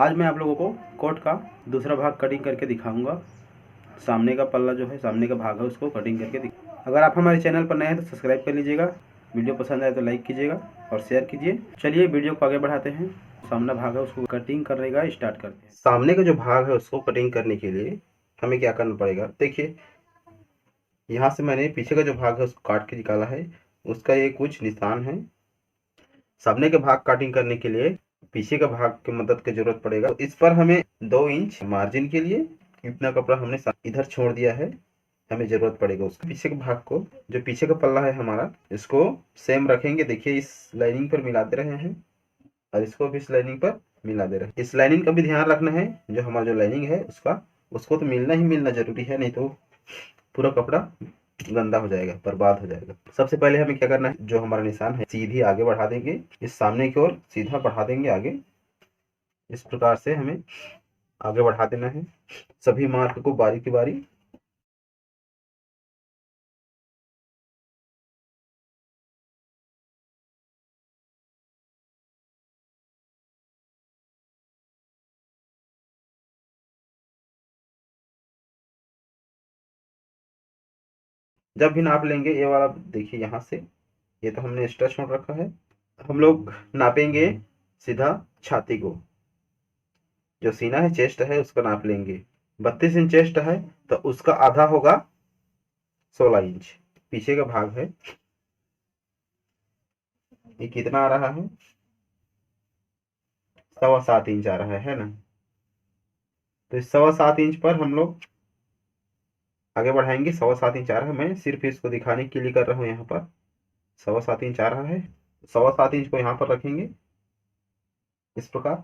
आज मैं आप लोगों को कोट का दूसरा भाग कटिंग करके दिखाऊंगा। सामने का पल्ला जो है, सामने का भाग है, उसको कटिंग करके अगर आप हमारे चैनल पर नए हैं तो सब्सक्राइब कर लीजिएगा। वीडियो पसंद आए तो लाइक कीजिएगा और शेयर कीजिए। चलिए वीडियो को आगे बढ़ाते हैं। सामने भाग है उसको कटिंग करने का स्टार्ट करते हैं। सामने का जो भाग है उसको कटिंग करने के लिए हमें क्या करना पड़ेगा, देखिए यहाँ से मैंने पीछे का जो भाग है उसको काट के निकाला है। उसका ये कुछ निशान है। सामने के भाग कटिंग करने के लिए पीछे का भाग की मदद की जरूरत पड़ेगा। तो इस पर हमें 2 इंच मार्जिन के लिए इतना कपड़ा हमने इधर छोड़ दिया है। हमें जरूरत पड़ेगा उसका पीछे के भाग को, जो पीछे का पल्ला है हमारा, इसको सेम रखेंगे। देखिए इस लाइनिंग पर मिलाते रहे हैं और इसको भी इस लाइनिंग पर मिला दे रहे हैं। इस लाइनिंग का भी ध्यान रखना है, जो हमारा जो लाइनिंग है उसको तो मिलना ही मिलना जरूरी है, नहीं तो पूरा कपड़ा गंदा हो जाएगा, बर्बाद हो जाएगा। सबसे पहले हमें क्या करना है, जो हमारा निशान है सीधी आगे बढ़ा देंगे, इस सामने की ओर सीधा बढ़ा देंगे आगे। इस प्रकार से हमें आगे बढ़ा देना है सभी मार्क को बारी की बारी। जब भी नाप लेंगे ये वाला, देखिए यहाँ से ये तो हमने एक्स्ट्रा छोड़ रखा है। हम लोग नापेंगे सीधा छाती को, जो सीना है, चेस्ट है, उसका नाप लेंगे। 32 इंच चेस्ट है तो उसका आधा होगा 16 इंच। पीछे का भाग है, ये कितना आ रहा है, 7.25 इंच आ रहा है ना। तो इस 7.25 इंच पर हम लोग आगे बढ़ाएंगे। 7.25 इंच आ रहा है, मैं सिर्फ इसको दिखाने के लिए कर रहा हूँ। यहाँ पर 7.25 इंच आ रहा है, 7.25 इंच को यहाँ पर रखेंगे इस प्रकार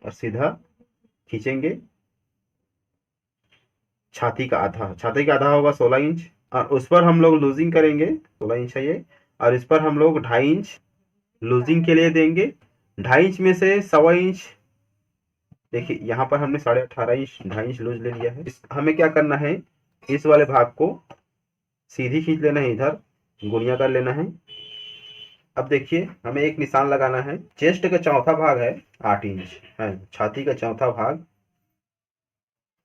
और सीधा खींचेंगे। छाती का आधा होगा 16 इंच और उस पर हम लोग लूजिंग करेंगे। 16 इंच है ये, और इस पर हम लोग 2.5 इंच लूजिंग के लिए देंगे। 2.5 इंच में से 1.25 इंच, देखिए यहाँ पर हमने 18.5 इंच 2.5 इंच लूज ले लिया है। हमें क्या करना है, इस वाले भाग को सीधी खींच लेना है, इधर गुणिया कर लेना है। अब देखिए हमें एक निशान लगाना है। चेस्ट का चौथा भाग है 8 इंच है, छाती का चौथा भाग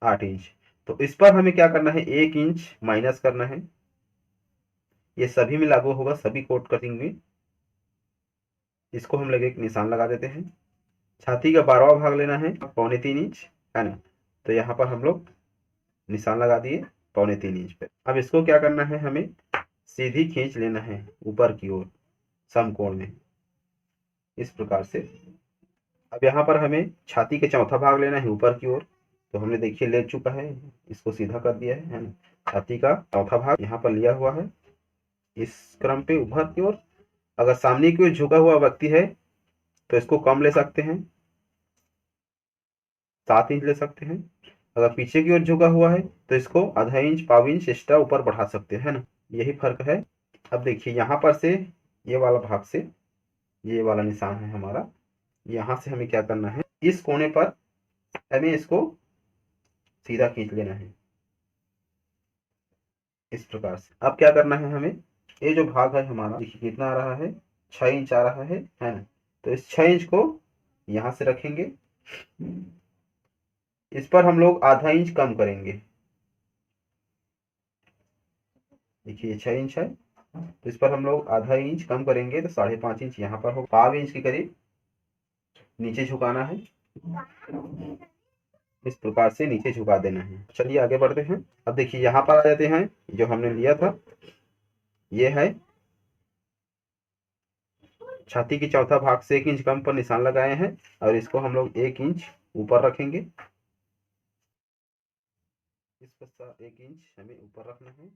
8 इंच। तो इस पर हमें क्या करना है, 1 इंच माइनस करना है। ये सभी में लागू होगा, सभी कोट कटिंग में। इसको हम लोग एक निशान लगा देते हैं। छाती का 12वां भाग लेना है 3.25 इंच है ना। तो यहाँ पर हम लोग निशान लगा दिए 3.25 इंच पे। अब इसको क्या करना है, हमें सीधी खींच लेना है ऊपर की ओर समकोण में, इस प्रकार से। अब यहाँ पर हमें छाती का चौथा भाग लेना है ऊपर की ओर। तो हमने देखिए ले चुका है, इसको सीधा कर दिया है ना। छाती का चौथा भाग यहाँ पर लिया हुआ है, इस क्रम पे ऊपर की ओर। अगर सामने की ओर झुका हुआ व्यक्ति है तो इसको कम ले सकते हैं, 7 इंच ले सकते हैं। अगर पीछे की ओर झुका हुआ है तो इसको आधा इंच पाव इंच एक्स्ट्रा ऊपर बढ़ा सकते हैं ना, यही फर्क है। अब देखिए यहाँ पर से ये वाला भाग से ये वाला निशान है हमारा, यहाँ से हमें क्या करना है, इस कोने पर हमें इसको सीधा खींच लेना है इस प्रकार से। अब क्या करना है हमें, ये जो भाग है हमारा, देखिए कितना आ रहा है, 6 इंच आ रहा है ना। तो इस 6 इंच को यहाँ से रखेंगे, इस पर हम लोग आधा इंच कम करेंगे। देखिए 6 इंच है तो इस पर हम लोग आधा इंच कम करेंगे, तो 5.5 इंच यहाँ पर हो, पाव इंच के करीब नीचे झुकाना है। इस प्रकार से नीचे झुका देना है। चलिए आगे बढ़ते हैं। अब देखिए यहाँ पर आ जाते हैं, जो हमने लिया था ये है छाती की चौथा भाग से 1 इंच कम पर निशान लगाए हैं और इसको हम लोग 1 इंच ऊपर रखेंगे। इस पर 1 इंच हमें ऊपर रखना है।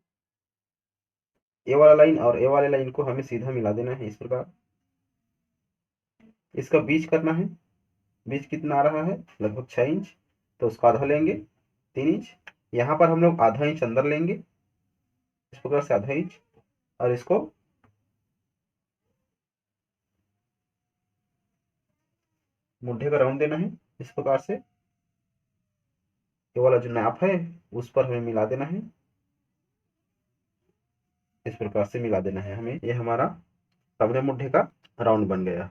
ए वाला लाइन और ए वाले लाइन को हमें सीधा मिला देना है इस प्रकार। इसका बीच करना है, बीच कितना आ रहा है, लगभग 6 इंच। तो उसका आधा लेंगे 3 इंच। यहाँ पर हम लोग आधा इंच अंदर लेंगे इस प्रकार से, आधा इंच, और इसको मुड्ढे का राउंड देना है इस प्रकार से। ये वाला जो नाप है उस पर हमें मिला देना है, इस प्रकार से मिला देना है हमें। ये हमारा सामने मुड्ढे का राउंड बन गया।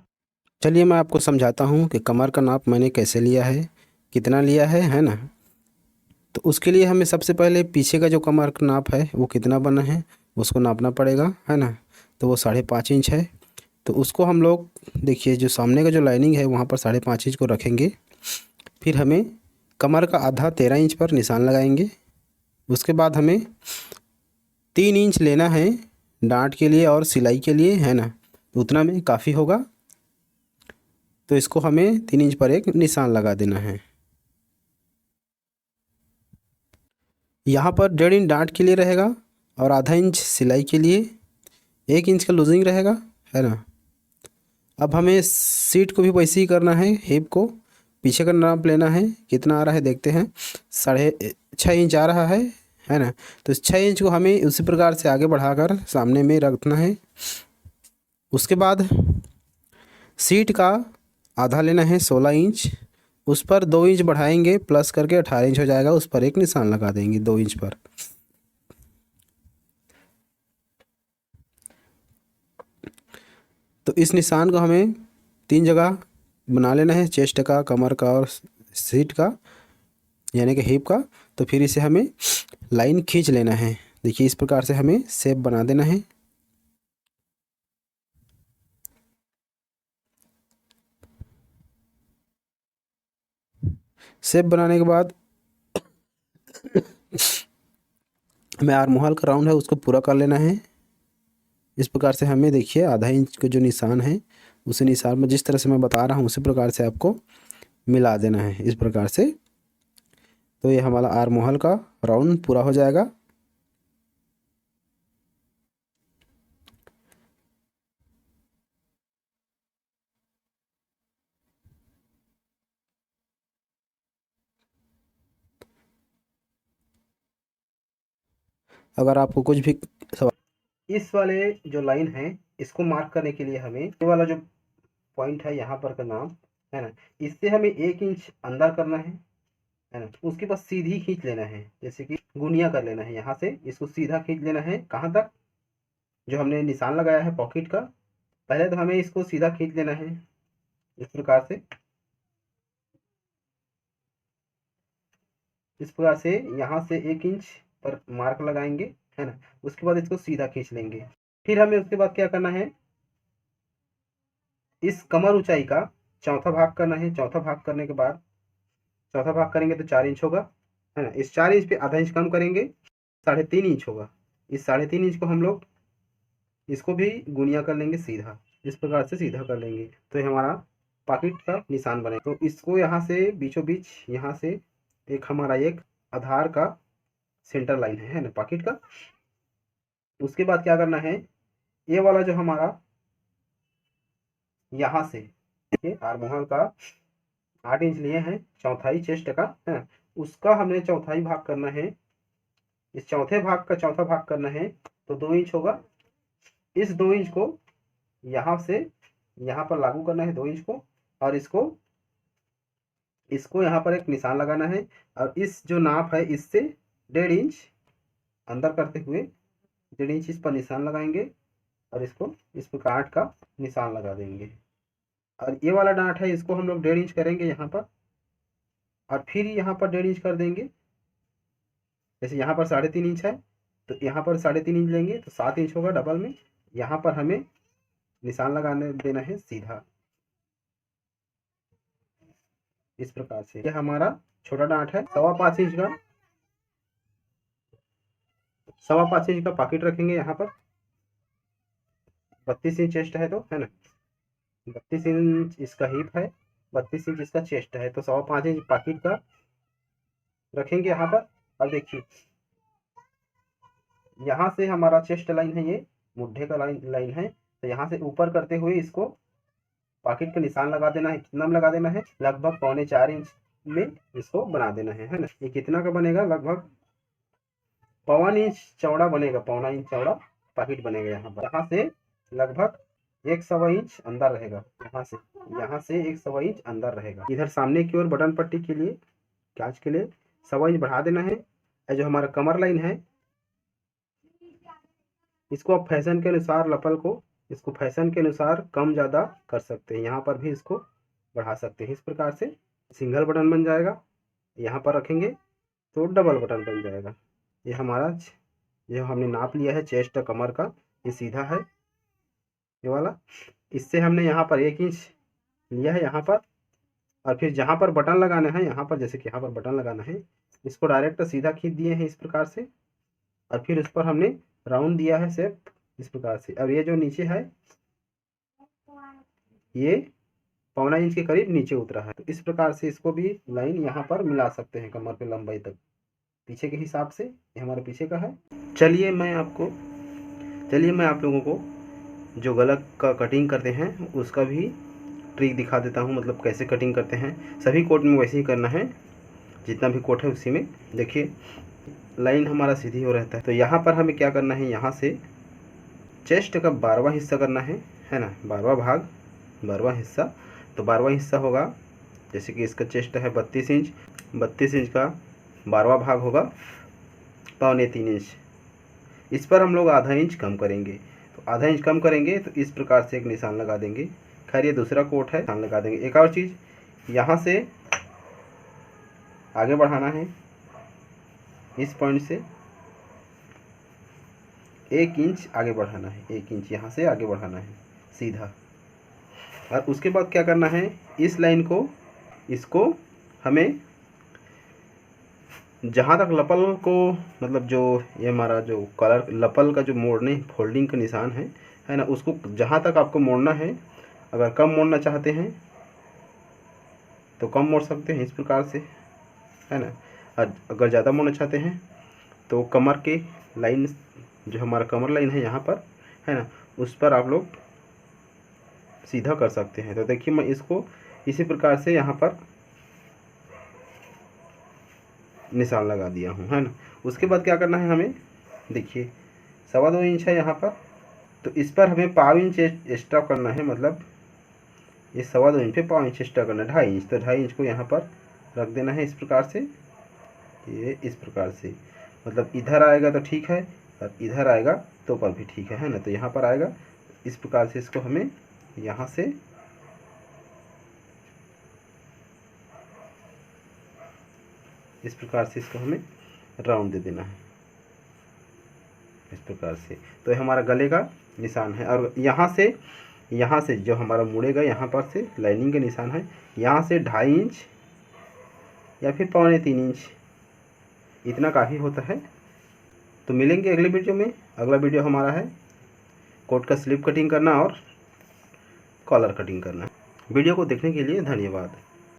चलिए मैं आपको समझाता हूँ कि कमर का नाप मैंने कैसे लिया है, कितना लिया है ना। तो उसके लिए हमें सबसे पहले पीछे का जो कमर का नाप है वो कितना बना है उसको नापना पड़ेगा, है ना। तो वो 5.5 इंच है। तो उसको हम लोग देखिए जो सामने का जो लाइनिंग है वहाँ पर 5.5 इंच को रखेंगे। फिर हमें कमर का आधा 13 इंच पर निशान लगाएंगे। उसके बाद हमें 3 इंच लेना है डांट के लिए और सिलाई के लिए, है ना। उतना में काफ़ी होगा। तो इसको हमें 3 इंच पर एक निशान लगा देना है। यहाँ पर 1.5 इंच डांट के लिए रहेगा और आधा इंच सिलाई के लिए, 1 इंच का लूजिंग रहेगा, है ना। अब हमें सीट को भी वैसे ही करना है। हिप को पीछे का नाप लेना है, कितना आ रहा है देखते हैं। 6.5 इंच आ रहा है ना। तो 6 इंच को हमें उसी प्रकार से आगे बढ़ाकर सामने में रखना है। उसके बाद सीट का आधा लेना है 16 इंच। उस पर 2 इंच बढ़ाएंगे, प्लस करके 18 इंच हो जाएगा। उस पर एक निशान लगा देंगे 2 इंच पर। तो इस निशान को हमें 3 जगह बना लेना है, चेस्ट का, कमर का और सीट का, यानी कि हिप का। तो फिर इसे हमें लाइन खींच लेना है। देखिए इस प्रकार से हमें शेप बना देना है। शेप बनाने के बाद हमें आर्म होल का राउंड है उसको पूरा कर लेना है। इस प्रकार से हमें देखिए आधा इंच का जो निशान है उसी निशान में जिस तरह से मैं बता रहा हूँ उसी प्रकार से आपको मिला देना है इस प्रकार से। तो ये हमारा आर्म होल का राउंड पूरा हो जाएगा। अगर आपको कुछ भी इस वाले जो लाइन है इसको मार्क करने के लिए हमें ये वाला जो पॉइंट है यहाँ पर का नाम है ना, इससे हमें 1 इंच अंदर करना है ना। उसके बाद सीधी खींच लेना है, जैसे कि गुनिया कर लेना है। यहाँ से इसको सीधा खींच लेना है कहाँ तक, जो हमने निशान लगाया है पॉकेट का। पहले तो हमें इसको सीधा खींच लेना है इस प्रकार से। इस प्रकार से यहाँ से 1 इंच पर मार्क लगाएंगे, है ना। उसके बाद इसको सीधा खींच लेंगे। फिर हमें उसके बाद क्या करना है, इस कमर ऊंचाई का चौथा भाग करना है। चौथा भाग करने के बाद चौथा भाग करेंगे तो 4 इंच होगा, है ना। इस 4 इंच पे आधा इंच कम करेंगे, 3.5 इंच होगा। इस 3.5 इंच को हम लोग इसको भी गुनिया कर लेंगे सीधा, इस प्रकार से सीधा कर लेंगे। तो ये हमारा पॉकेट का निशान बने। तो इसको यहाँ से बीचों बीच यहाँ से एक हमारा एक आधार का सेंटर लाइन है ना पॉकेट का। उसके बाद क्या करना है, ये वाला जो हमारा यहाँ से आर्म होल का 8 इंच लिए हैं चौथाई चेस्ट का, है ना। उसका हमने चौथाई भाग करना है। इस चौथे भाग का चौथा भाग करना है तो 2 इंच होगा। इस 2 इंच को यहाँ से यहाँ पर लागू करना है 2 इंच को, और इसको इसको यहाँ पर एक निशान लगाना है। और इस जो नाप है इससे 1.5 इंच अंदर करते हुए 1.5 इंच इस पर निशान लगाएंगे और इसको इस पर काट का निशान लगा देंगे। और ये वाला डांट है इसको हम लोग 1.5 इंच करेंगे यहाँ पर, और फिर यहाँ पर 1.5 इंच कर देंगे। जैसे यहाँ पर 3.5 इंच है तो यहाँ पर 3.5 इंच लेंगे तो 7 इंच होगा डबल में। यहाँ पर हमें निशान लगाने देना है सीधा, इस प्रकार से। ये हमारा छोटा डांट है 5.25 इंच का। 5.25 इंच का पॉकेट रखेंगे यहाँ पर। 32 इंच चेस्ट है तो, है ना। 32 इंच इसका हिप है, 32 इंच इसका चेस्ट है, तो 5.25 इंच पॉकेट का रखेंगे यहाँ पर। अब देखिए यहाँ से हमारा चेस्ट लाइन है, ये मुड्ढे का लाइन लाइन है। तो यहाँ से ऊपर करते हुए इसको पॉकेट का निशान लगा देना है। कितना में लगा देना है, लगभग 3.25 इंच में इसको बना देना है ना। ये कितना का बनेगा, लगभग 1.25 इंच चौड़ा बनेगा। 1.25 इंच चौड़ा पॉकेट बनेगा यहाँ पर। यहाँ से लगभग 1.25 इंच अंदर रहेगा। यहाँ से 1.25 इंच अंदर रहेगा। इधर सामने की ओर बटन पट्टी के लिए, कांच के लिए 1.25 इंच बढ़ा देना है। जो हमारा कमर लाइन है इसको आप फैशन के अनुसार लपल को इसको फैशन के अनुसार कम ज़्यादा कर सकते हैं, यहाँ पर भी इसको बढ़ा सकते हैं। इस प्रकार से सिंगल बटन बन जाएगा, यहाँ पर रखेंगे तो डबल बटन बन जाएगा। ये हमारा जो हमने नाप लिया है चेस्ट कमर का, ये सीधा है ये वाला। इससे हमने यहाँ पर 1 इंच लिया है यहाँ पर, और फिर जहाँ पर बटन लगाना है यहाँ पर, जैसे कि यहाँ पर बटन लगाना है, इसको डायरेक्ट सीधा खींच दिए हैं इस प्रकार से, और फिर उस पर हमने राउंड दिया है शेप इस प्रकार से। अब ये जो नीचे है ये 1.25 इंच के करीब नीचे उतरा है, तो इस प्रकार से इसको भी लाइन यहाँ पर मिला सकते हैं कमर पे लंबाई तक, पीछे के हिसाब से। ये हमारे पीछे का है। चलिए मैं आप लोगों को जो गला का कटिंग करते हैं उसका भी ट्रिक दिखा देता हूँ, मतलब कैसे कटिंग करते हैं। सभी कोट में वैसे ही करना है, जितना भी कोट है उसी में। देखिए लाइन हमारा सीधी हो रहता है, तो यहाँ पर हमें क्या करना है, यहाँ से चेस्ट का 12वां हिस्सा करना है ना, 12वां भाग, 12वां हिस्सा। तो 12वां हिस्सा होगा, जैसे कि इसका चेस्ट है 32 इंच, 32 इंच का 12वां भाग होगा 2.25 इंच। इस पर हम लोग आधा इंच कम करेंगे, तो आधा इंच कम करेंगे तो इस प्रकार से एक निशान लगा देंगे। खैर ये दूसरा कोट है, निशान लगा देंगे। एक और चीज़, यहाँ से आगे बढ़ाना है, इस पॉइंट से 1 इंच आगे बढ़ाना है, 1 इंच यहाँ से आगे बढ़ाना है सीधा। और उसके बाद क्या करना है, इस लाइन को, इसको हमें जहाँ तक लपल को, मतलब जो ये हमारा जो कलर लपल का जो मोड़ने फोल्डिंग का निशान है ना, उसको जहाँ तक आपको मोड़ना है। अगर कम मोड़ना चाहते हैं तो कम मोड़ सकते हैं इस प्रकार से, है ना। और अगर ज़्यादा मोड़ना चाहते हैं तो कमर के लाइन, जो हमारा कमर लाइन है यहाँ पर, है ना, उस पर आप लोग सीधा कर सकते हैं। तो देखिए मैं इसको इसी प्रकार से यहाँ पर निशान लगा दिया हूँ, है ना। उसके बाद क्या करना है हमें, देखिए 2.25 इंच है यहाँ पर, तो इस पर हमें 0.5 इंच एक्स्ट्रा करना है, मतलब ये 2.25 इंच पे 0.5 इंच एक्स्ट्रा करना है, 2.5 इंच। तो 2.5 इंच को यहाँ पर रख देना है इस प्रकार से, ये इस प्रकार से, मतलब इधर आएगा तो ठीक है, और इधर आएगा तो पर भी ठीक है ना। तो यहाँ पर आएगा इस प्रकार से, इसको हमें यहाँ से इस प्रकार से इसको हमें राउंड दे देना है इस प्रकार से। तो ये हमारा गले का निशान है। और यहाँ से जो हमारा मुड़ेगा, यहाँ पर से लाइनिंग का निशान है, यहाँ से 2.5 इंच या फिर 2.25 इंच, इतना काफ़ी होता है। तो मिलेंगे अगले वीडियो में। अगला वीडियो हमारा है कोट का स्लीव कटिंग करना और कॉलर कटिंग करना। वीडियो को देखने के लिए धन्यवाद।